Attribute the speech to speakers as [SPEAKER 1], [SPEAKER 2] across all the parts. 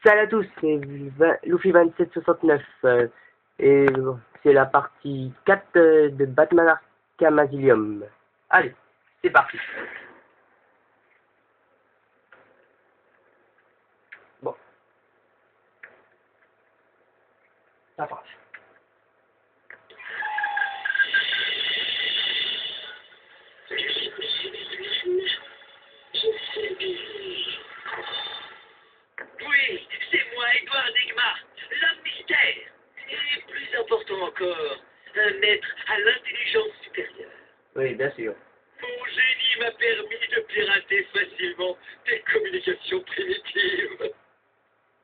[SPEAKER 1] Salut à tous, c'est Luffy2769 et c'est la partie 4 de Batman Arkham Asylum. Allez, c'est parti. Bon, ça marche.
[SPEAKER 2] Oui, c'est moi, Edouard Enigma, l'homme mystère. Et plus important encore, un maître à l'intelligence supérieure.
[SPEAKER 1] Oui, bien sûr.
[SPEAKER 2] Mon génie m'a permis de pirater facilement des communications primitives.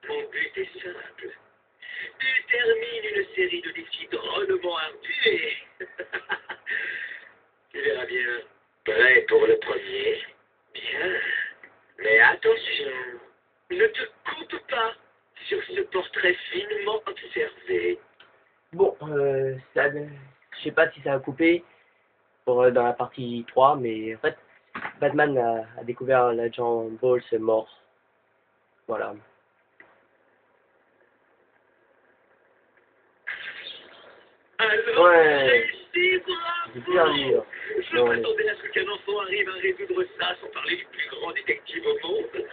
[SPEAKER 2] Mon but est simple. Détermine une série de défis drôlement ardus et... Tu verras bien. Prêt pour le premier? Bien. Mais attention, ne te coupe pas sur ce portrait finement observé.
[SPEAKER 1] Bon, ça, je sais pas si ça a coupé pour, dans la partie 3, mais en fait, Batman a découvert l'agent Ball, c'est mort. Voilà.
[SPEAKER 2] Alors,
[SPEAKER 1] Ouais.
[SPEAKER 2] réussi,
[SPEAKER 1] J'ai bien
[SPEAKER 2] bravo!
[SPEAKER 1] dire.
[SPEAKER 2] Je m'attendais à ce qu'un enfant arrive à résoudre ça sans parler du plus grand détective au monde.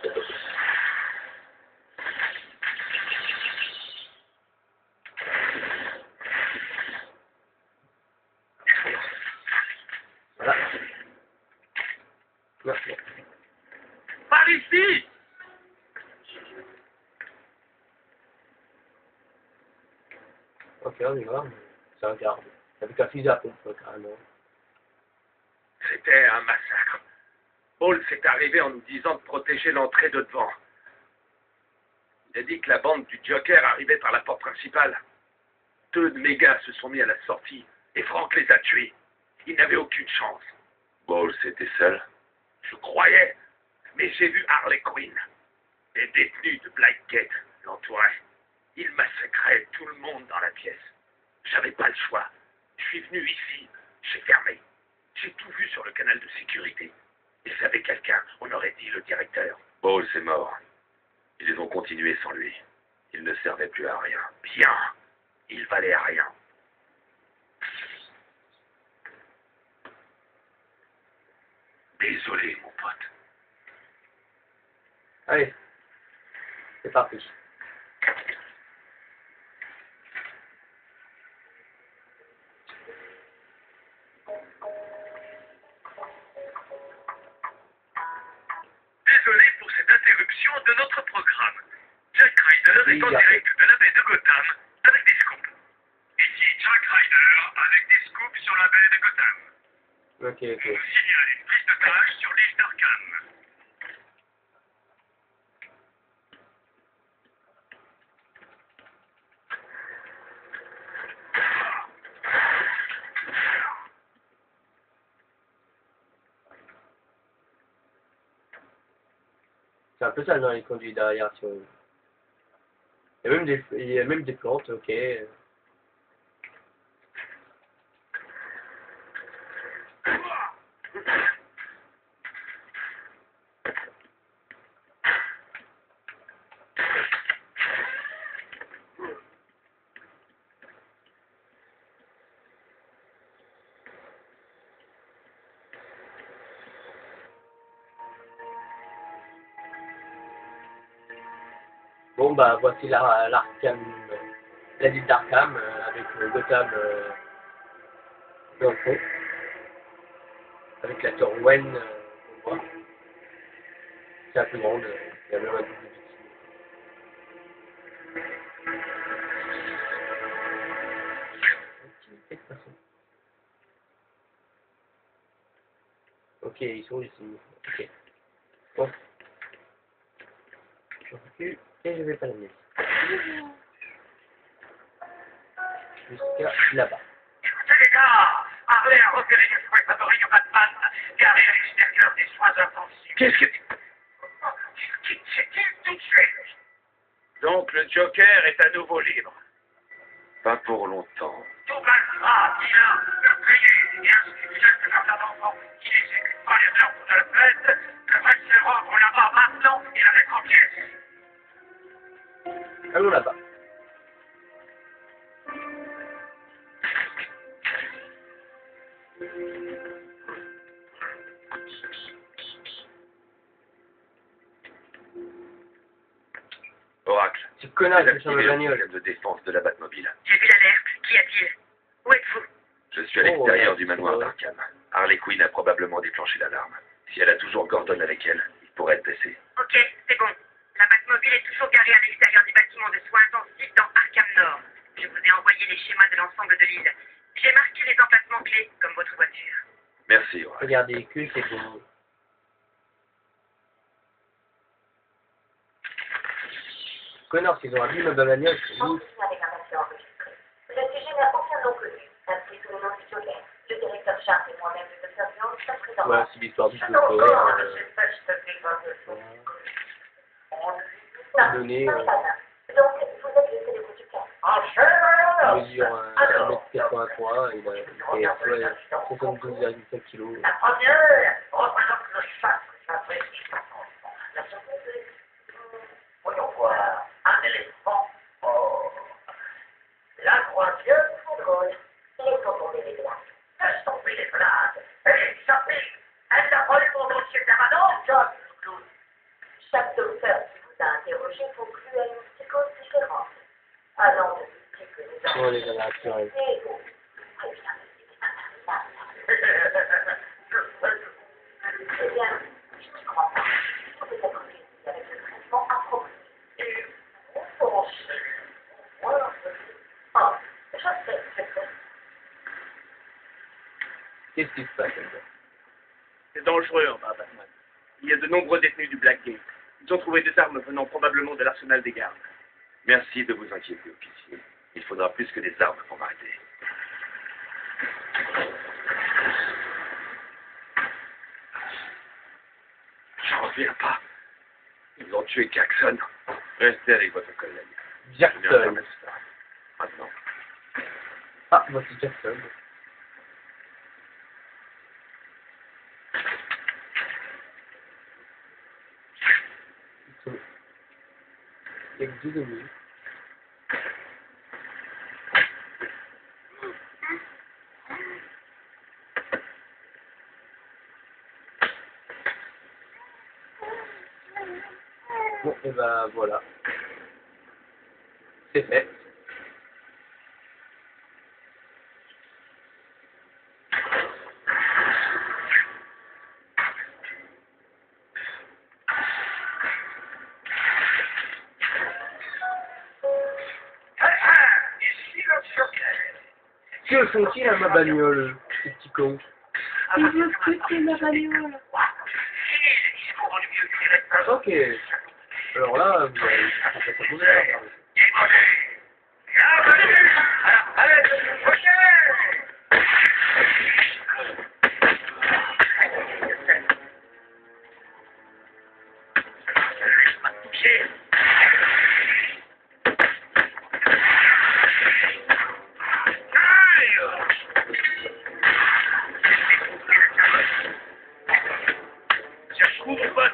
[SPEAKER 1] Voilà. Non, non.
[SPEAKER 2] Par ici!
[SPEAKER 1] Ok, on y va. Ça regarde. Avec un fusil à pompe, carrément.
[SPEAKER 3] C'était un massacre. Paul s'est arrivé en nous disant de protéger l'entrée de devant. Il a dit que la bande du Joker arrivait par la porte principale. 2 de mes gars se sont mis à la sortie et Frank les a tués. Il n'avait aucune chance. Paul, c'était seul? Je croyais, mais j'ai vu Harley Quinn. Les détenus de Blackgate l'entouraient. Ils massacraient tout le monde dans la pièce. J'avais pas le choix. Je suis venu ici, j'ai fermé. J'ai tout vu sur le canal de sécurité. Ils avaient quelqu'un, on aurait dit le directeur. Paul, c'est mort. Ils ont continué sans lui. Il ne servait plus à rien. Bien. Il valait à rien. Désolé, mon pote.
[SPEAKER 1] Allez, c'est parti.
[SPEAKER 3] Désolé pour cette interruption de notre programme. Jack Ryder est en direct de la baie de Gotham avec des scoops. Ici Jack Ryder avec des scoops sur la baie de Gotham.
[SPEAKER 1] Ok,
[SPEAKER 3] On
[SPEAKER 1] ok.
[SPEAKER 3] nous signale une prise d'otage sur l'île d'Arkham.
[SPEAKER 1] C'est un peu ça dans les conduits derrière. Si on... il y a même des plantes, ok. Bon bah voici l'Arkham, la ville d'Arkham avec Gotham dans le fond, avec la tour Wayne, on voit. C'est la plus grande, il y a même un double vitrine. Ok, ils sont ici. Ok. Bon. Je recule et je vais pas la mettre. Jusqu'à là-bas.
[SPEAKER 3] Écoutez les gars, Harley a repéré les fruits favoris de Batman, garés à l'extérieur des soins intensifs. Qu'est-ce que... C'est-il tout de suite? Donc le Joker est à nouveau libre. Pas pour longtemps. Tout passera, dis-le, meurtrier, et ainsi quelques jardins d'enfants qui n'exécutent pas les ordres de la fête devraient se rendre là-bas maintenant et la mettre en pièces.
[SPEAKER 1] Allons là-bas.
[SPEAKER 3] Oracle,
[SPEAKER 1] Ce connard
[SPEAKER 3] j'ai
[SPEAKER 1] est sur le
[SPEAKER 3] activé le
[SPEAKER 1] bagnole.
[SPEAKER 3] système de défense de la Batmobile.
[SPEAKER 2] J'ai vu l'alerte. Qu'y a-t-il? Où êtes-vous?
[SPEAKER 3] Je suis à
[SPEAKER 1] Oh,
[SPEAKER 3] l'extérieur
[SPEAKER 1] ouais,
[SPEAKER 3] du manoir
[SPEAKER 1] ouais.
[SPEAKER 3] d'Arkham. Harley Quinn a probablement déclenché l'alarme. Si elle a toujours Gordon avec elle, il pourrait être blessé.
[SPEAKER 2] Ok, c'est bon. La Batmobile est toujours garée à l'extérieur du bâtiment de soins intensifs dans Arkham Nord. Je vous ai envoyé les schémas de l'ensemble de l'île. J'ai marqué les emplacements clés, comme votre voiture.
[SPEAKER 3] Merci, Oracle.
[SPEAKER 1] Regardez, que c'est bon. Connard, s'ils ont abîmé ma bagnole, c'est ouf.
[SPEAKER 4] Avec un patient enregistré. Le sujet n'a aucun nom connu. Inscrit sous le nom du Joker. Le directeur Sharp et moi-même, le docteur Jones, sommes présents.
[SPEAKER 1] Ouais, c'est l'histoire du
[SPEAKER 4] Donc,
[SPEAKER 1] Joker.
[SPEAKER 4] je sais pas si t'as fait pas
[SPEAKER 1] Donné,
[SPEAKER 4] Donc, vous êtes le télé du Joker.
[SPEAKER 1] il mesure 1m83, il fait 72,5 kg.
[SPEAKER 4] La première représente le chat. La seconde est... Voyons voir. Un éléphant. Oh. La troisième, c'est drôle. Laissons tomber les blagues. Laisse tomber les blagues. Hé, Chappé, elle a volé mon dossier permanent, John. Chaque docteur qui vous a interrogé conclut à une psychose différente. Allant de multiples
[SPEAKER 1] Oh, les gars, naturels.
[SPEAKER 4] et vous. Très bien. Eh bien, je n'y crois pas. Vous êtes accompli avec le traitement approprié. Et vous pensez... Oh, je sais, je sais.
[SPEAKER 1] Qu'est-ce qui se passe là-dedans?
[SPEAKER 5] C'est dangereux en bas, Batman. Il y a de nombreux détenus du Blackgate. Ils ont trouvé des armes venant probablement de l'arsenal des gardes.
[SPEAKER 3] Merci de vous inquiéter, officier. Il faudra plus que des armes pour m'arrêter. J'en reviens pas. Ils ont tué Jackson. Restez avec votre collègue. Je viens
[SPEAKER 1] Jackson.
[SPEAKER 3] fermer ça. Maintenant.
[SPEAKER 1] Ah, voici Jackson. Il y a que 2 ennemis. Bon, et ben voilà. C'est fait.
[SPEAKER 2] Ici le Joker.
[SPEAKER 1] Que font-ils à ma bagnole, ces petits cons?
[SPEAKER 4] Ils veulent scruter ma bagnole.
[SPEAKER 2] Fini le discours ennuyeux du directeur.
[SPEAKER 1] Ok. Alors là, vous allez... ça peut pas parler.
[SPEAKER 2] Démodé. Bienvenue à la palette du Joker. Laisse-moi te toucher.
[SPEAKER 5] Je cours, boss.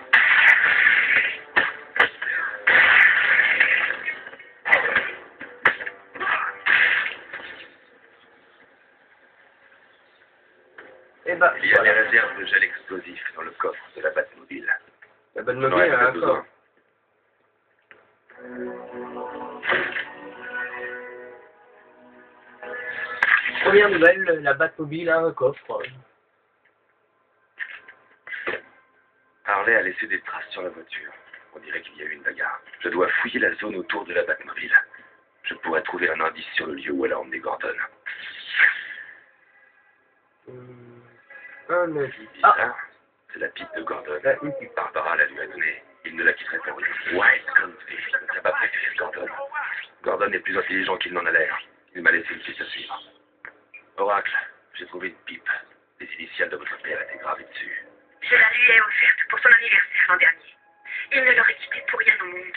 [SPEAKER 1] Et bah,
[SPEAKER 3] Il y a des
[SPEAKER 1] voilà.
[SPEAKER 3] réserves de gel explosif dans le coffre de la Batmobile.
[SPEAKER 1] La bonne
[SPEAKER 3] J'en
[SPEAKER 1] mobile
[SPEAKER 3] aurais
[SPEAKER 1] a
[SPEAKER 3] peut-être
[SPEAKER 1] un
[SPEAKER 3] besoin.
[SPEAKER 1] corps. Première nouvelle, la Batmobile a un coffre.
[SPEAKER 3] Harley a laissé des traces sur la voiture. On dirait qu'il y a eu une bagarre. Je dois fouiller la zone autour de la Batmobile. Je pourrais trouver un indice sur le lieu où elle a emmené Gordon.
[SPEAKER 1] Un avis.
[SPEAKER 3] Bizarre.
[SPEAKER 1] Ah,
[SPEAKER 3] C'est la pipe de Gordon.
[SPEAKER 1] là, une pipe.
[SPEAKER 3] Barbara la lui a donnée. Il ne la quitterait pas. White Country, le tabac préféré de Gordon. Gordon est plus intelligent qu'il n'en a l'air. Il m'a laissé une piste à suivre. Oracle, j'ai trouvé une pipe. Les initiales de votre père étaient gravées dessus.
[SPEAKER 2] Je la lui ai offerte pour son anniversaire l'an dernier. Il ne l'aurait quittée pour rien au monde.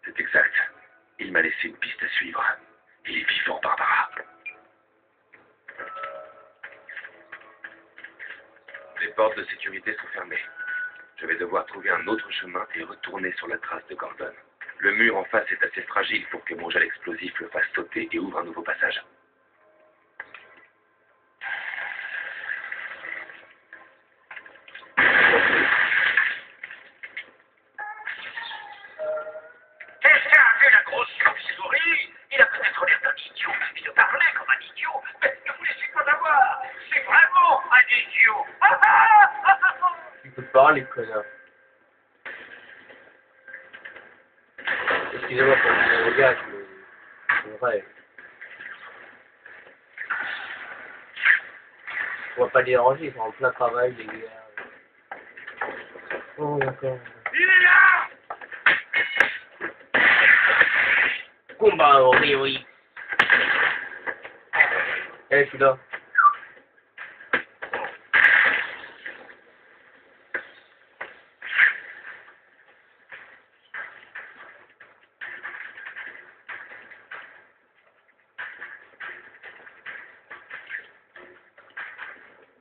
[SPEAKER 3] C'est exact. Il m'a laissé une piste à suivre. Il est vivant, Barbara. Les portes de sécurité sont fermées. Je vais devoir trouver un autre chemin et retourner sur la trace de Gordon. Le mur en face est assez fragile pour que mon gel explosif le fasse sauter et ouvre un nouveau passage.
[SPEAKER 4] Quelqu'un a vu la grosse chauve-souris? Il a peut-être l'air d'un idiot. Il te parlait comme un idiot. Mais ne vous laissez pas avoir. C'est vraiment un idiot.
[SPEAKER 1] Il peut parler, connard. Excusez-moi pour le gars, mais c'est vrai. On va pas déranger, ils sont en plein travail, les gars. Oh, d'accord.
[SPEAKER 3] Il est là!
[SPEAKER 1] Combat, oui, oui. Eh, je suis là.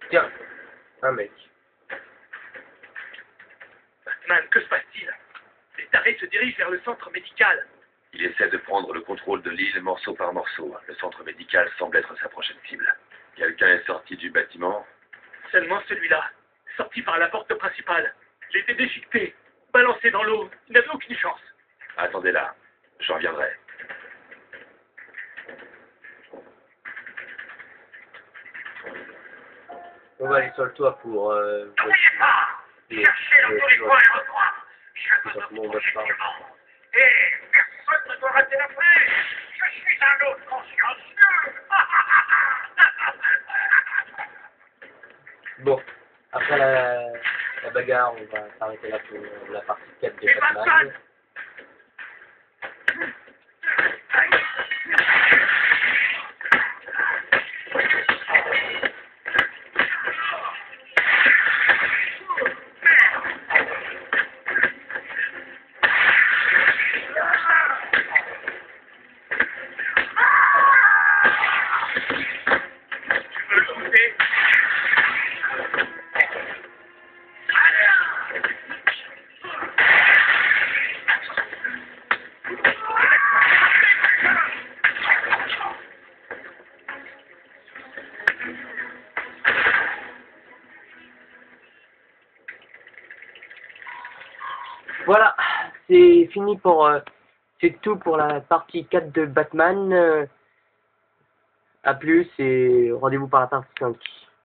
[SPEAKER 1] Tiens, un mec.
[SPEAKER 5] Batman, que se passe-t-il? Les tarés se dirigent vers le centre médical.
[SPEAKER 3] Il essaie de prendre le contrôle de l'île morceau par morceau. Le centre médical semble être sa prochaine cible. Quelqu'un est sorti du bâtiment.
[SPEAKER 5] Seulement celui-là, sorti par la porte principale. Il était déchiqueté, balancé dans l'eau. Il n'avait aucune chance.
[SPEAKER 3] Attendez là, j'en reviendrai.
[SPEAKER 1] On va aller sur le toit pour...
[SPEAKER 4] N'oubliez pas, cherchez dans tous les coins et recoins. Je veux me protéger du monde. Et personne ne doit rater la flèche. Je suis un autre consciencieux.
[SPEAKER 1] Bon, après la bagarre, on va s'arrêter là pour la partie 4 de Batman. Voilà, c'est fini pour... c'est tout pour la partie 4 de Batman. A plus et rendez-vous par la partie 5.